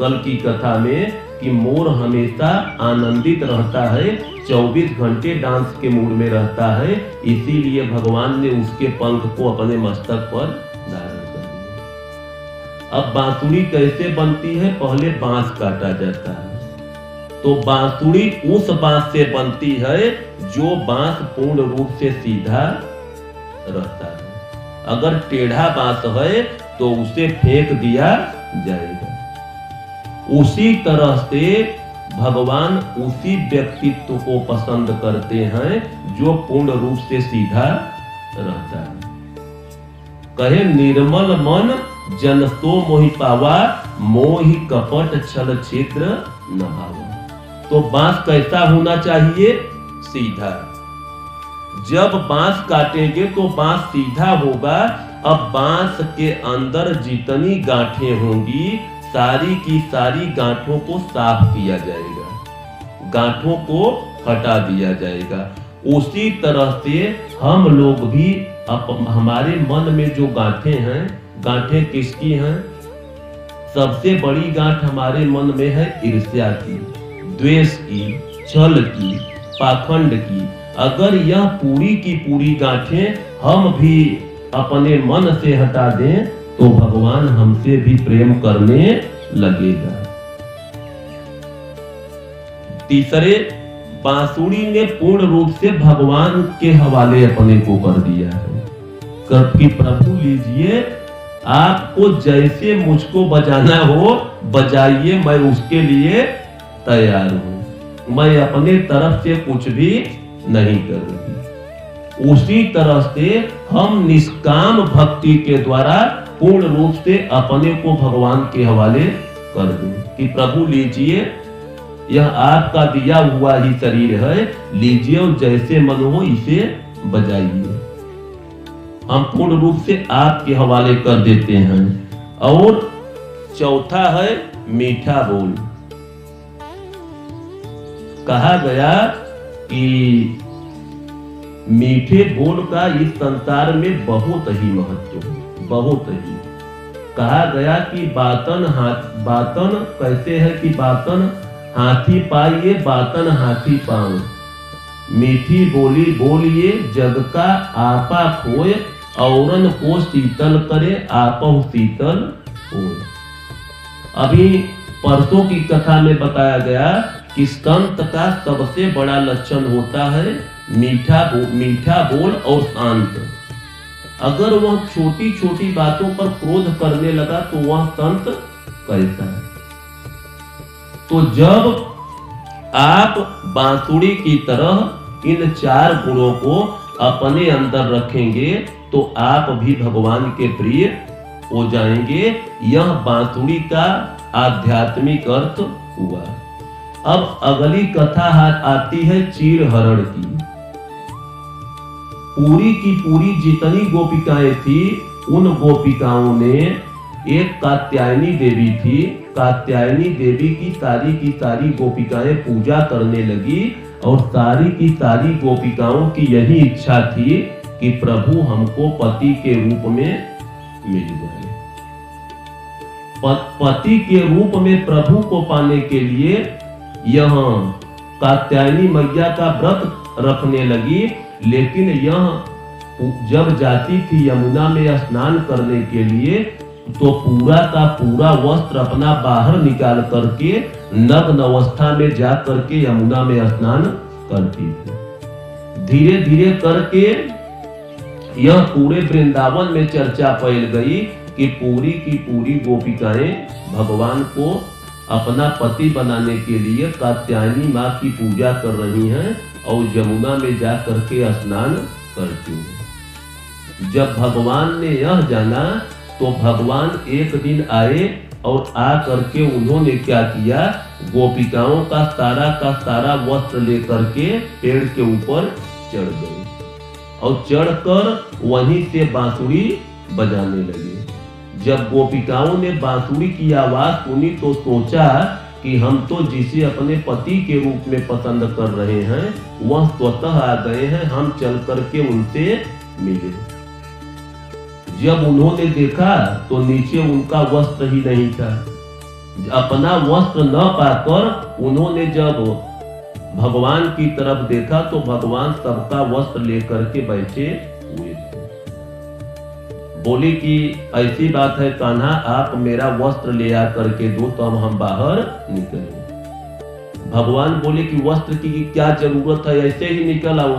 कल की कथा में कि मोर हमेशा आनंदित रहता है, 24 घंटे डांस के मूड में रहता है, इसीलिए भगवान ने उसके पंख को अपने मस्तक पर धारण कर लिया। अब बांसुरी कैसे बनती है? पहले बांस काटा जाता है, तो बांसुरी उस बांस से बनती है जो बांस पूर्ण रूप से सीधा रहता है। अगर टेढ़ा बांस है तो उसे फेंक दिया जाएगा। उसी तरह से भगवान उसी व्यक्तित्व को पसंद करते हैं जो पूर्ण रूप से सीधा रहता है। कहे निर्मल मन जन तो मोहि पावा, मोहि कपट छल छिद्र न भावा। तो बांस कैसा होना चाहिए? सीधा। जब बांस काटेंगे तो बांस सीधा होगा। अब बांस के अंदर जितनी गांठें होंगी सारी की सारी गांठों को साफ किया जाएगा, गांठों को हटा दिया जाएगा। उसी तरह से हम लोग भी हमारे मन में जो गांठें हैं, गांठें किसकी हैं? सबसे बड़ी गांठ हमारे मन में है ईर्ष्या की, द्वेष की, छल की, पाखंड की। अगर यह पूरी की पूरी गांठें हम भी अपने मन से हटा दें तो भगवान हमसे भी प्रेम करने लगेगा। तीसरे, बांसुरी ने पूर्ण रूप से भगवान के हवाले अपने को कर दिया है कि प्रभु लीजिए, आपको जैसे मुझको बजाना हो बजाइए, मैं उसके लिए तैयार हूं, मैं अपने तरफ से कुछ भी नहीं करूंगी। उसी तरह से हम निष्काम भक्ति के द्वारा पूर्ण रूप से अपने को भगवान के हवाले कर दें कि प्रभु लीजिए, यह आपका दिया हुआ ही शरीर है, लीजिए और जैसे मन हो इसे बजाइए। हम पूर्ण रूप से आपके हवाले कर देते हैं। और चौथा है मीठा बोल। कहा गया कि मीठे बोल का इस संसार में बहुत ही महत्व है, बहुत ही। कहा गया कि बातन कैसे है कि बातन हाथी पाइए, बातन हाथी पाओ, मीठी बोली बोलिए, जग का आपा खोए, औरन को शीतल करे, आपहु शीतल होए। अभी परसों की कथा में बताया गया कि संत का सबसे बड़ा लक्षण होता है मीठा बोल और शांत। अगर वह छोटी छोटी बातों पर क्रोध करने लगा तो वह संत कैसा है? तो जब आप बांसुरी की तरह इन 4 गुणों को अपने अंदर रखेंगे तो आप भी भगवान के प्रिय हो जाएंगे। यह बांसुरी का आध्यात्मिक अर्थ हुआ। अब अगली कथा आती है चीर हरण की। पूरी की पूरी जितनी गोपिकाएं थी, उन गोपिकाओं ने, एक कात्यायनी देवी थी, कात्यायनी देवी की सारी गोपिकाएं पूजा करने लगी और सारी की सारी गोपिकाओं की यही इच्छा थी कि प्रभु हमको पति के रूप में मिल जाए। पति के रूप में प्रभु को पाने के लिए यह कात्यायनी मैया का व्रत रखने लगी। लेकिन यह जब जाती थी यमुना में स्नान करने के लिए तो पूरा का पूरा वस्त्र अपना बाहर निकाल करके नग्न अवस्था में जा करके यमुना में स्नान करती थी। धीरे धीरे करके यह पूरे वृंदावन में चर्चा फैल गई कि पूरी की पूरी गोपिकाएं भगवान को अपना पति बनाने के लिए कात्यायनी माँ की पूजा कर रही हैं और यमुना में जा करके स्नान करती हैं। जब भगवान ने यह जाना तो भगवान एक दिन आए और आ करके उन्होंने क्या किया, गोपिकाओं का सारा वस्त्र लेकर के पेड़ के ऊपर चढ़ गए और चढ़कर वहीं से बांसुरी बजाने लगे। जब गोपिकाओं ने बांसुरी की आवाज सुनी तो सोचा कि हम तो जिसे अपने पति के रूप में पसंद कर रहे हैं वह स्वतः आ गए हैं, हम चल करके उनसे मिले। जब उन्होंने देखा तो नीचे उनका वस्त्र ही नहीं था, अपना वस्त्र न पाकर उन्होंने जब भगवान की तरफ देखा तो भगवान सबका वस्त्र लेकर के बैठे हुए थे। बोले कि ऐसी बात है कान्हा, आप मेरा वस्त्र ले आकर के दो तो हम बाहर निकले। भगवान बोले कि वस्त्र की क्या जरूरत है, ऐसे ही निकल आओ।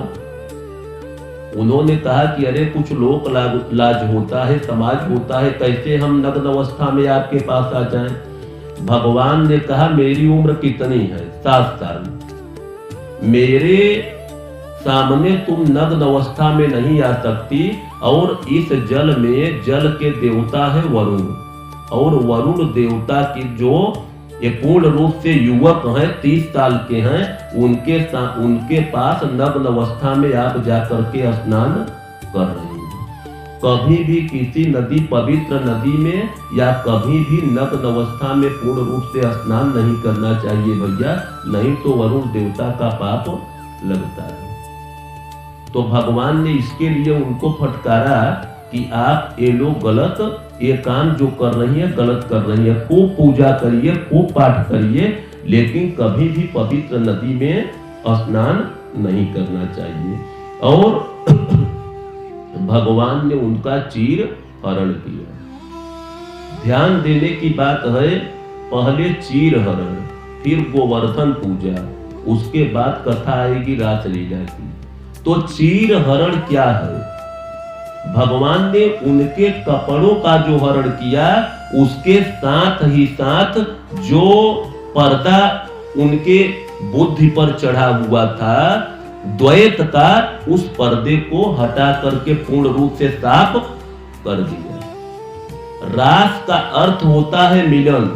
उन्होंने कहा कि अरे कुछ लोक लाज होता है, समाज होता है, कैसे हम नग्न अवस्था में आपके पास आ जाएं। भगवान ने कहा मेरी उम्र कितनी है, 7 साल, मेरे सामने तुम नग्न अवस्था में नहीं आ सकती। और इस जल में जल के देवता है वरुण, और वरुण देवता की जो ये पूर्ण रूप से युवक हैं, 30 साल के हैं, उनके पास नग्न अवस्था में आप जाकर के स्नान कर रहे हैं। कभी भी किसी नदी, पवित्र नदी में या कभी भी नग्न अवस्था में पूर्ण रूप से स्नान नहीं करना चाहिए भैया, नहीं तो वरुण देवता का पाप लगता है। तो भगवान ने इसके लिए उनको फटकारा कि आप ये लोग गलत, ये काम जो कर रही है गलत कर रही है। खूब पूजा करिए, खूब पाठ करिए, लेकिन कभी भी पवित्र नदी में स्नान नहीं करना चाहिए। और भगवान ने उनका चीर हरण किया। ध्यान देने की बात है, पहले चीर हरण, फिर गोवर्धन पूजा, उसके बाद कथा आएगी रासलीला की। तो चीर हरण क्या है? भगवान ने उनके कपड़ों का जो हरण किया, उसके साथ ही साथ जो पर्दा उनके बुद्धि पर चढ़ा हुआ था द्वैत का, उस पर्दे को हटा करके पूर्ण रूप से साफ कर दिया। रास का अर्थ होता है मिलन।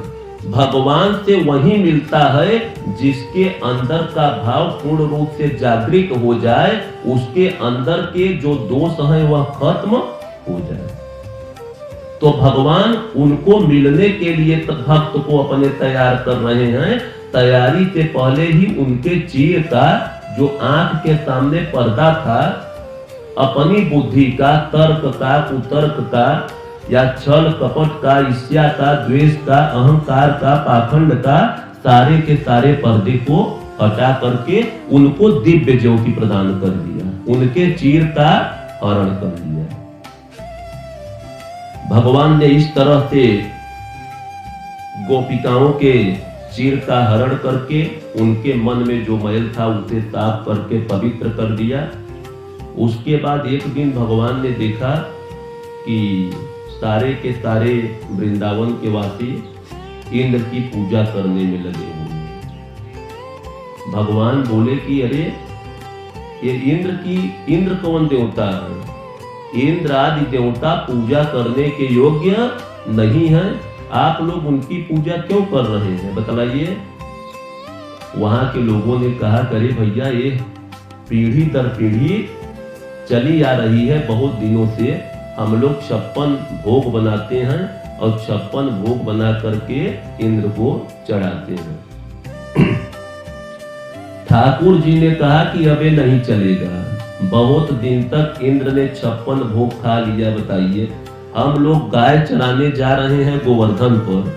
भगवान से वही मिलता है जिसके अंदर का भाव पूर्ण रूप से जागृत हो जाए, उसके अंदर के जो दोष हैं वह खत्म हो जाए। तो भगवान उनको मिलने के लिए भक्त को अपने तैयार कर रहे हैं। तैयारी से पहले ही उनके चीर का जो आंख के सामने पर्दा था, अपनी बुद्धि का, तर्क का, कुतर्क का, या छल कपट का, ईर्ष्या का, द्वेष का, अहंकार का, पाखंड का, सारे के सारे पर्दे को हटा करके उनको दिव्य ज्योति प्रदान कर दिया, उनके चीर का हरण कर दिया। भगवान ने इस तरह से गोपिकाओं के चीर का हरण करके उनके मन में जो मैल था उसे साफ करके पवित्र कर दिया। उसके बाद एक दिन भगवान ने देखा कि सारे के सारे वृंदावन के वासी इंद्र की पूजा करने में लगे हुए। भगवान बोले कि अरे ये इंद्र कौन देवता है? इंद्र आदि देवता पूजा करने के योग्य नहीं है, आप लोग उनकी पूजा क्यों कर रहे हैं, बतलाइए। वहां के लोगों ने कहा करे भैया ये पीढ़ी दर पीढ़ी चली आ रही है, बहुत दिनों से हम लोग 56 भोग बनाते हैं और 56 भोग बना करके इंद्र को चढ़ाते हैं। ठाकुर जी ने कहा कि अबे नहीं चलेगा, बहुत दिन तक इंद्र ने 56 भोग खा लिया। बताइए, हम लोग गाय चराने जा रहे हैं गोवर्धन पर,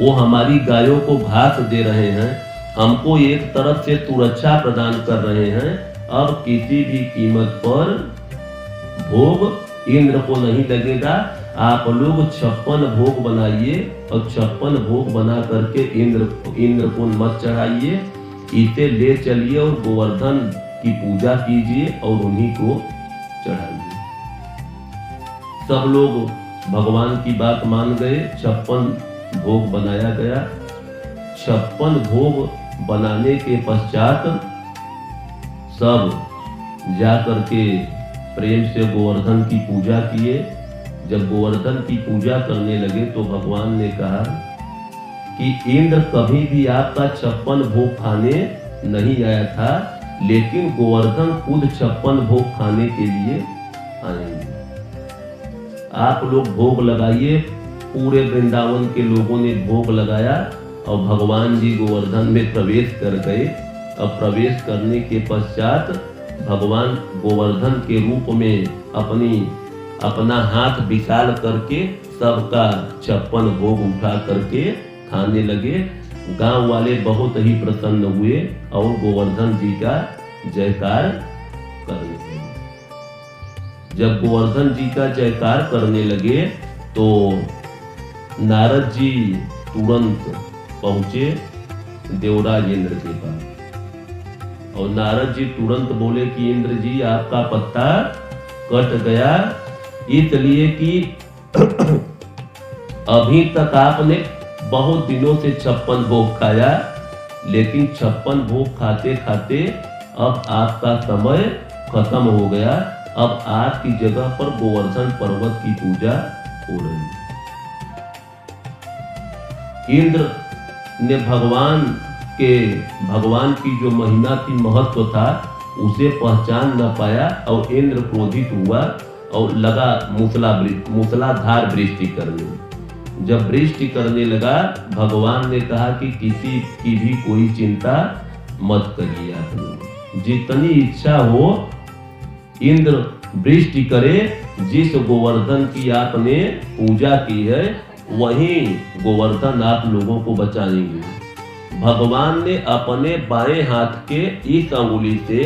वो हमारी गायों को घास दे रहे हैं, हमको एक तरफ से सुरक्षा प्रदान कर रहे हैं। अब किसी भी कीमत पर भोग इंद्र को नहीं लगेगा। आप लोग 56 भोग बनाइए और 56 भोग बना करके इंद्र को मत चढ़ाइए, इसे ले चलिए और गोवर्धन की पूजा कीजिए और उन्हीं को चढ़ाइए। सब लोग भगवान की बात मान गए, 56 भोग बनाया गया। 56 भोग बनाने के पश्चात सब जाकर के प्रेम से गोवर्धन की पूजा किए। जब गोवर्धन की पूजा करने लगे तो भगवान ने कहा कि इंद्र कभी भी आपका 56 भोग खाने नहीं आया था, लेकिन गोवर्धन खुद 56 भोग खाने के लिए आएंगे। आप लोग भोग लगाइए। पूरे वृंदावन के लोगों ने भोग लगाया और भगवान जी गोवर्धन में प्रवेश कर गए। अब प्रवेश करने के पश्चात भगवान गोवर्धन के रूप में अपना हाथ विशाल करके सबका 56 भोग उठा करके खाने लगे। गांव वाले बहुत ही प्रसन्न हुए और गोवर्धन जी का जयकार करने लगे। जब गोवर्धन जी का जयकार करने लगे तो नारद जी तुरंत पहुंचे देवराज इंद्र के पास और नारद जी तुरंत बोले कि इंद्र जी आपका पत्ता कट गया, इसलिए कि अभी तक आपने बहुत दिनों से 56 भोग खाया, लेकिन 56 भोग खाते खाते अब आपका समय खत्म हो गया। अब आपकी जगह पर गोवर्धन पर्वत की पूजा हो रही है। इंद्र ने भगवान की जो महिमा थी, महत्व था, उसे पहचान न पाया और इंद्र क्रोधित हुआ और लगा मूसलाधार वृष्टि करने। जब वृष्टि करने लगा, भगवान ने कहा कि किसी की भी कोई चिंता मत करिए, आप लोग जितनी इच्छा हो इंद्र वृष्टि करे। जिस गोवर्धन की आपने पूजा की है वही गोवर्धन आप लोगों को बचाएंगे। भगवान ने अपने बाएं हाथ के इस अंगुली से,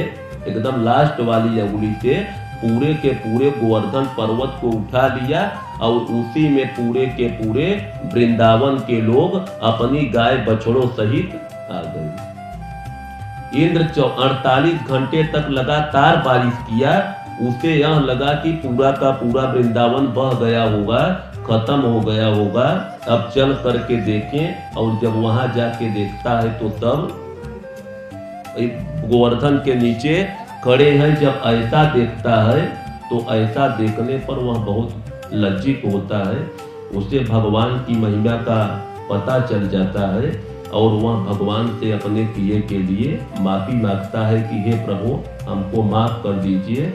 एकदम लास्ट वाली अंगुली से पूरे के पूरे गोवर्धन पर्वत को उठा लिया और उसी में पूरे के पूरे वृंदावन के लोग अपनी गाय बछड़ों सहित आ गए। इंद्र 48 घंटे तक लगातार बारिश किया। उसे यह लगा कि पूरा का पूरा वृंदावन बह गया होगा, खत्म हो गया होगा, अब चल करके देखें। और जब वहां जाके देखता है तो तब गोवर्धन के नीचे खड़े हैं। जब ऐसा देखता है तो ऐसा देखने पर वह बहुत लज्जित होता है। उसे भगवान की महिमा का पता चल जाता है और वह भगवान से अपने किए के लिए माफी मांगता है कि हे प्रभु, हमको माफ कर दीजिए,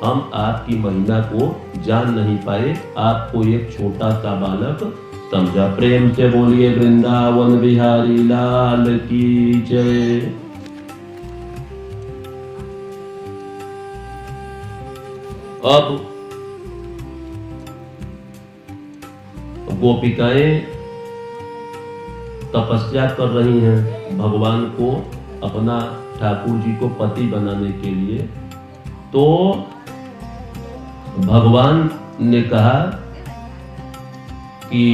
हम आपकी महिमा को जान नहीं पाए, आपको एक छोटा सा बालक समझा। प्रेम से बोलिए वृंदावन बिहारी लाल की जय। अब गोपिकाएं तपस्या कर रही हैं भगवान को अपना ठाकुर जी को पति बनाने के लिए। तो भगवान ने कहा कि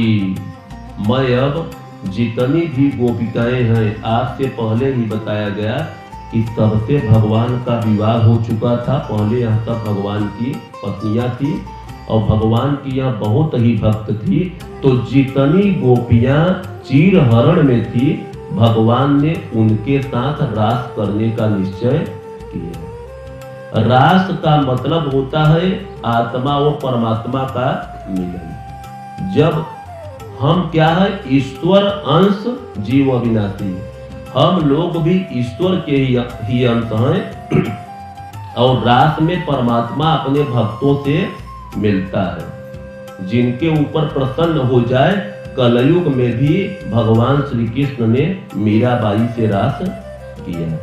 मैं अब जितनी भी गोपिकाएं हैं, आपसे पहले ही बताया गया कि सबसे भगवान का विवाह हो चुका था। पहले यहाँ सब भगवान की पत्नियां थी और भगवान की यहाँ बहुत ही भक्त थी। तो जितनी गोपियां चीरहरण में थी, भगवान ने उनके साथ रास करने का निश्चय किया। रास का मतलब होता है आत्मा और परमात्मा का मिलन। जब हम क्या है, ईश्वर अंश जीव अविनाशी, हम लोग भी ईश्वर के ही अंश हैं और रास में परमात्मा अपने भक्तों से मिलता है। जिनके ऊपर प्रसन्न हो जाए, कलयुग में भी भगवान श्री कृष्ण ने मीराबाई से रास किया।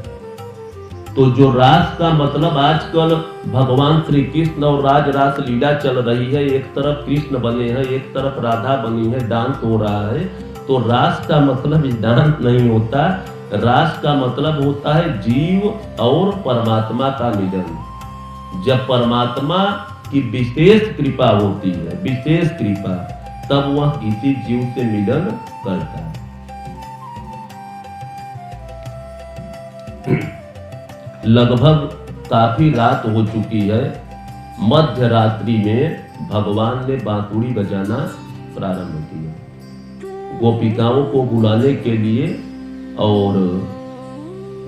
तो जो रास का मतलब आजकल भगवान श्री कृष्ण और राज रास लीला चल रही है, एक तरफ कृष्ण बने हैं, एक तरफ राधा बनी है, डांस हो रहा है। तो रास का मतलब डांस नहीं होता, रास का मतलब होता है जीव और परमात्मा का मिलन। जब परमात्मा की विशेष कृपा होती है, विशेष कृपा, तब वह किसी जीव से मिलन करता है। लगभग काफी रात हो चुकी है। मध्य रात्रि में भगवान ने बांसुरी बजाना प्रारंभ किया गोपिकाओं को बुलाने के लिए। और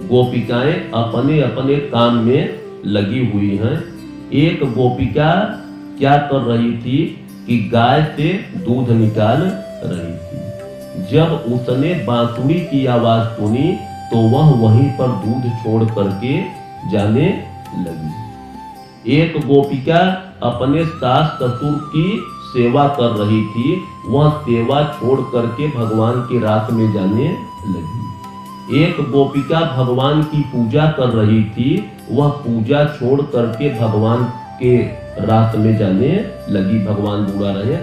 गोपिकाएं अपने अपने काम में लगी हुई हैं। एक गोपिका क्या कर रही थी कि गाय से दूध निकाल रही थी। जब उसने बांसुरी की आवाज सुनी तो वह वहीं पर दूध छोड़ करके जाने लगी। एक गोपिका अपने सास ससुर की सेवा कर रही थी, वह सेवा छोड़ करके भगवान के रास में जाने लगी। एक गोपिका भगवान की पूजा कर रही थी, वह पूजा छोड़ करके भगवान के रास में जाने लगी, भगवान बुला रहे।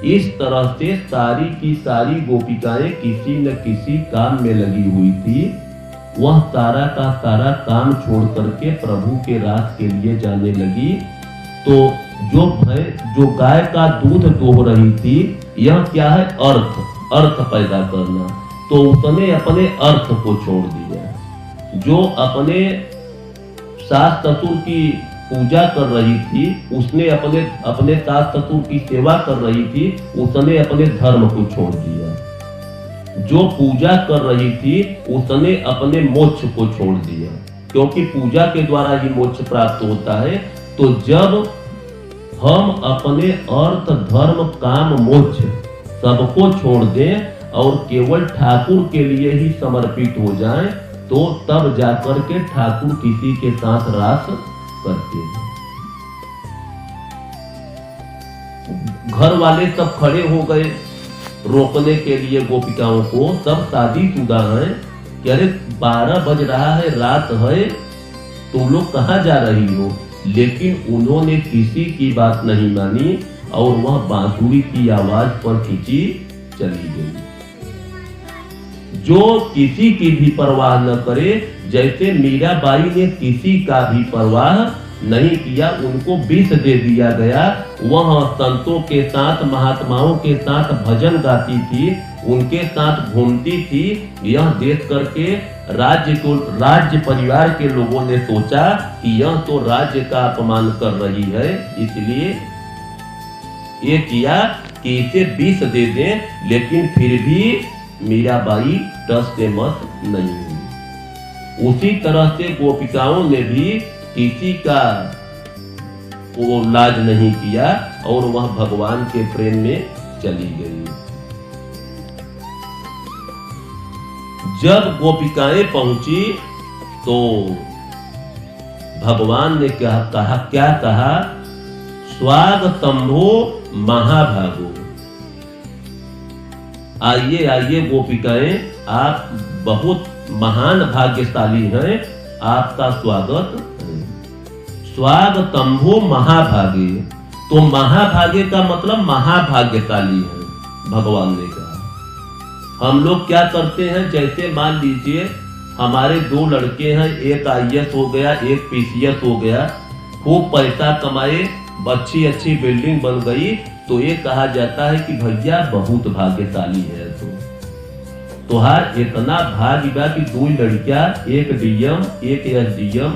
इस तरह से सारी की सारी गोपिकाएं किसी न किसी काम में लगी हुई थी। वह सारा का सारा काम छोड़ करके प्रभु के रास के लिए जाने लगी। तो जो गाय का दूध दोह रही थी, यह क्या है? अर्थ पैदा करना। तो उसने अपने अर्थ को छोड़ दिया। जो अपने सास ससुर की पूजा कर रही थी, उसने अपने सास ससुर की सेवा कर रही थी, उसने अपने धर्म को छोड़ दिया। जो पूजा कर रही थी, उसने अपने मोक्ष को छोड़ दिया, क्योंकि पूजा के द्वारा ही मोक्ष प्राप्त होता है। तो जब हम अपने अर्थ धर्म काम मोक्ष सबको छोड़ दें और केवल ठाकुर के लिए ही समर्पित हो जाएं, तो तब जाकर के ठाकुर किसी के साथ रास करते हैं। घर वाले सब खड़े हो गए रोकने के लिए गोपिकाओं को। सब शादीशुदा हैं कि अरे 12 बज रहा है, रात है, तुम लोग कहाँ जा रही हो? लेकिन उन्होंने किसी की बात नहीं मानी और वह बांसुरी की आवाज पर खींची चली गई। जो किसी की भी परवाह न करे, जैसे मीराबाई ने किसी का भी परवाह नहीं किया, उनको विष दे दिया गया। वह संतों के साथ, महात्माओं के साथ भजन गाती थी, उनके साथ घूमती थी। यह देख करके राज्य परिवार के लोगों ने सोचा कि यह तो राज्य का अपमान कर रही है, इसलिए ये किया कि इसे विष दे दें। लेकिन फिर भी मीराबाई टस से मत नहीं हुई। उसी तरह से गोपिकाओं ने भी किसी का वो लाज नहीं किया और वह भगवान के प्रेम में चली गई। जब गोपिकाएं पहुंची तो भगवान ने क्या कहा? स्वागतंभो महाभागो। आइए गोपिकाएं, आप बहुत महान भाग्यशाली हैं, आपका स्वागत है। स्वागतंभो महाभागे। तो महाभागे का मतलब महाभाग्यशाली है, भगवान ने कहा। हम लोग क्या करते हैं, जैसे मान लीजिए हमारे 2 लड़के हैं, एक IAS हो गया, एक PCS हो गया, खूब पैसा कमाए, अच्छी बिल्डिंग बन गई, तो ये कहा जाता है कि भैया बहुत भाग्यशाली है। तो हर इतना भाग्य बा कि 2 लड़कियां, एक DM, एक SDM,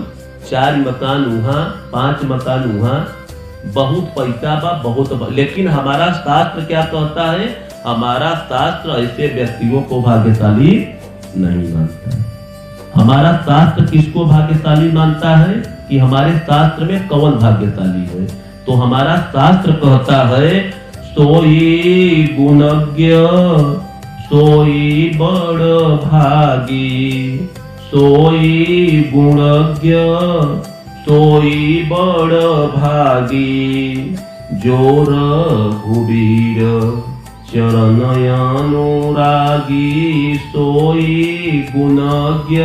4 मकान वहां, 5 मकान वहां, बहुत पैसा बा, बहुत। लेकिन हमारा शास्त्र क्या कहता है? हमारा शास्त्र ऐसे व्यक्तियों को भाग्यशाली नहीं मानता है। हमारा शास्त्र किसको भाग्यशाली मानता है कि हमारे शास्त्र में कौन भाग्यशाली है? तो हमारा शास्त्र कहता है, सोई गुणज्ञ सोई बड़ भागी, सोई गुणज्ञ सोई बड़ भागी, जो रघुबीर चरण अनुरागी, सोई गुणज्ञ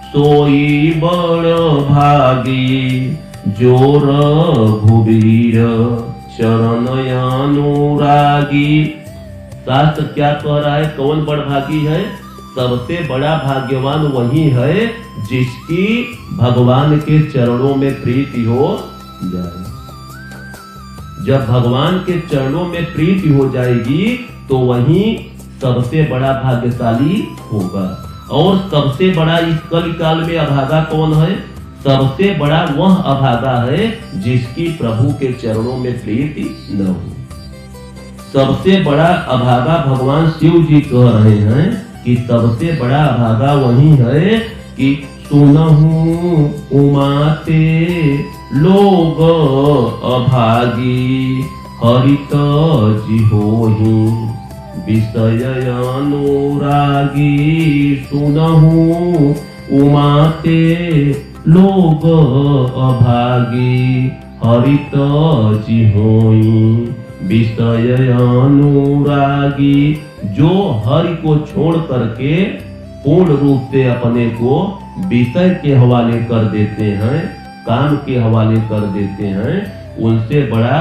सोई बड़ भागी, जो रघुबीर चरण अनुरागी। शास्त्र क्या कह रहा है? कौन बड़ भागी है? सबसे बड़ा भाग्यवान वही है जिसकी भगवान के चरणों में प्रीति हो जाए। जब भगवान के चरणों में प्रीति हो जाएगी तो वही सबसे बड़ा भाग्यशाली होगा। और सबसे बड़ा इस कलिकाल में अभागा कौन है? सबसे बड़ा वह अभागा है जिसकी प्रभु के चरणों में प्रीति न हो। सबसे बड़ा अभागा भगवान शिव जी कह रहे हैं कि सबसे बड़ा अभागा वही है कि सुनहु उमाते लोग अभागी, हरित जिहोहि विषय अनुरागी। सुनहु उमाते लोग अभागी, हरित जिहोहि विषय अनुरागी। जो हरि को छोड़ करके पूर्ण रूप से अपने को विषय के हवाले कर देते हैं, काम के हवाले कर देते हैं, उनसे बड़ा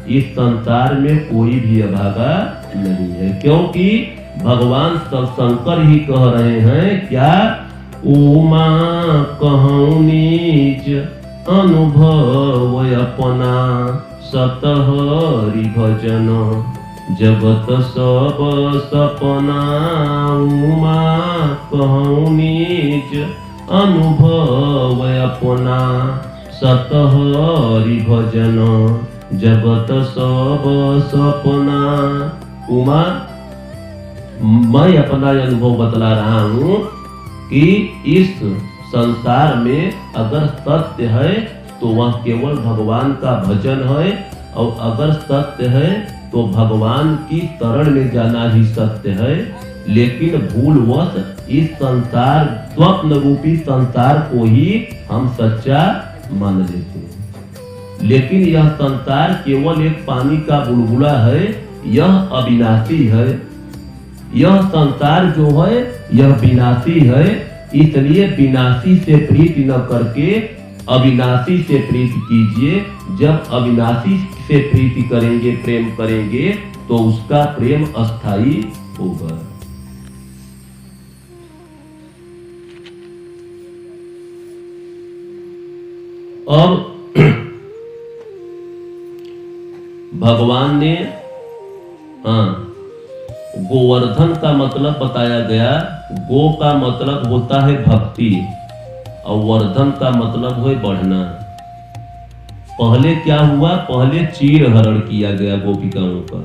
इस संसार में कोई भी अभागा नहीं है, क्योंकि भगवान शंकर ही कह रहे हैं क्या, उमा कहूँ नीच अनुभव अपना, सतहरि भजन जगत सब सपना। उमा कहूँ नीच अनुभव अपना, सतहरि भजन जगत सब सपना। उमा, मैं अपना अनुभव बतला रहा हूँ कि इस संसार में अगर सत्य है तो वह केवल भगवान का भजन है, और अगर सत्य है तो भगवान की शरण में जाना ही सत्य है। लेकिन भूलवश इस संसार, स्वप्न रूपी संसार को ही हम सच्चा मान लेते हैं। लेकिन यह संसार केवल एक पानी का बुलबुला है, यह अविनाशी है। यह संसार जो है यह विनाशी है, इसलिए विनाशी से प्रीति न करके अविनाशी से प्रीति कीजिए। जब अविनाशी से प्रीति करेंगे, प्रेम करेंगे, तो उसका प्रेम अस्थाई होगा। अब भगवान ने गोवर्धन का मतलब बताया गया। गो का मतलब होता है भक्ति और वर्धन का मतलब है बढ़ना। पहले क्या हुआ, पहले चीर हरण किया गया गोपिकाओं का।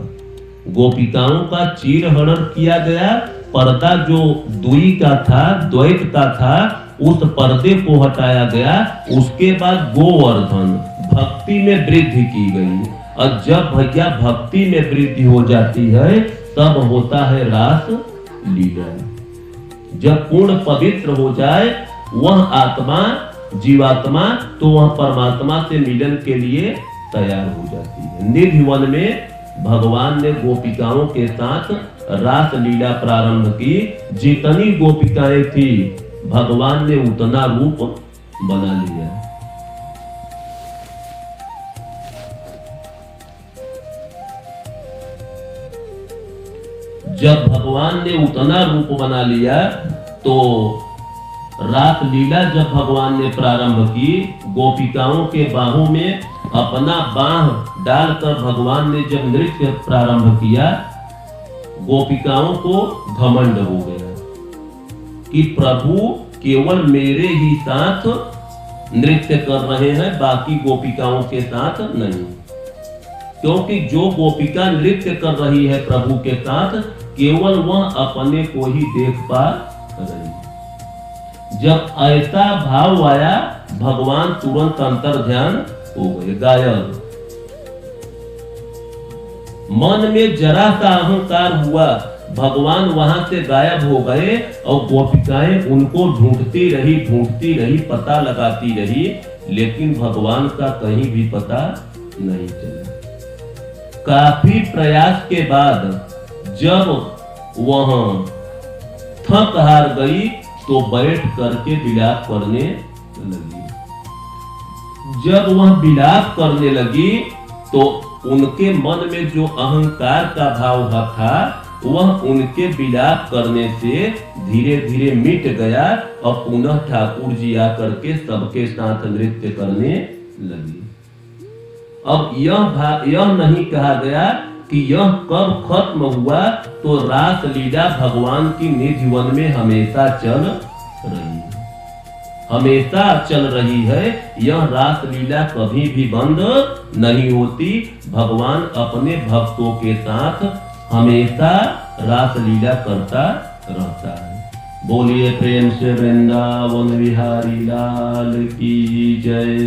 गोपिकाओं का चीर हरण किया गया। पर्दा जो दुई का था, द्वैत का था, उस पर्दे को हटाया गया। उसके बाद गोवर्धन, भक्ति में वृद्धि की गई। और जब भैया भक्ति में वृद्धि हो जाती है तब होता है रास लीला। जब पूर्ण पवित्र हो जाए वह आत्मा, जीवात्मा, तो वह परमात्मा से मिलन के लिए तैयार हो जाती है। निधि वन में भगवान ने गोपिकाओं के साथ रास लीला प्रारंभ की। जितनी गोपिकाएं थी भगवान ने उतना रूप बना लिया। जब भगवान ने उतना रूप बना लिया तो रास लीला जब भगवान ने प्रारंभ की, गोपिकाओं के बाहों में अपना बाह डालकर भगवान ने जब नृत्य प्रारंभ किया, गोपिकाओं को घमंड हो गया कि प्रभु केवल मेरे ही साथ नृत्य कर रहे हैं, बाकी गोपिकाओं के साथ नहीं। क्योंकि जो गोपिका नृत्य कर रही है प्रभु के साथ, केवल वह अपने को ही देख पा रही। जब ऐसा भाव आया, भगवान तुरंत अंतर ध्यान हो गए, गायब। मन में जरा सा अहंकार हुआ, भगवान वहां से गायब हो गए और गोपिकाएं उनको ढूंढती रही, पता लगाती रही, लेकिन भगवान का कहीं भी पता नहीं चला। काफी प्रयास के बाद जब वह थक हार गई तो बैठ करके विलाप करने लगी। जब वह विलाप करने लगी तो उनके मन में जो अहंकार का भाव था वह उनके विलाप करने से धीरे धीरे मिट गया और पुनः ठाकुर जी आकर के सबके साथ नृत्य करने लगी। अब यह नहीं कहा गया कि यह कब खत्म हुआ, तो रास लीला भगवान की निधि वन में हमेशा चल रही है, हमेशा चल रही है। यह रास लीला कभी भी बंद नहीं होती। भगवान अपने भक्तों के साथ हमेशा रास लीला करता रहता है। बोलिए प्रेम से वृंदावन बिहारी लाल की जय।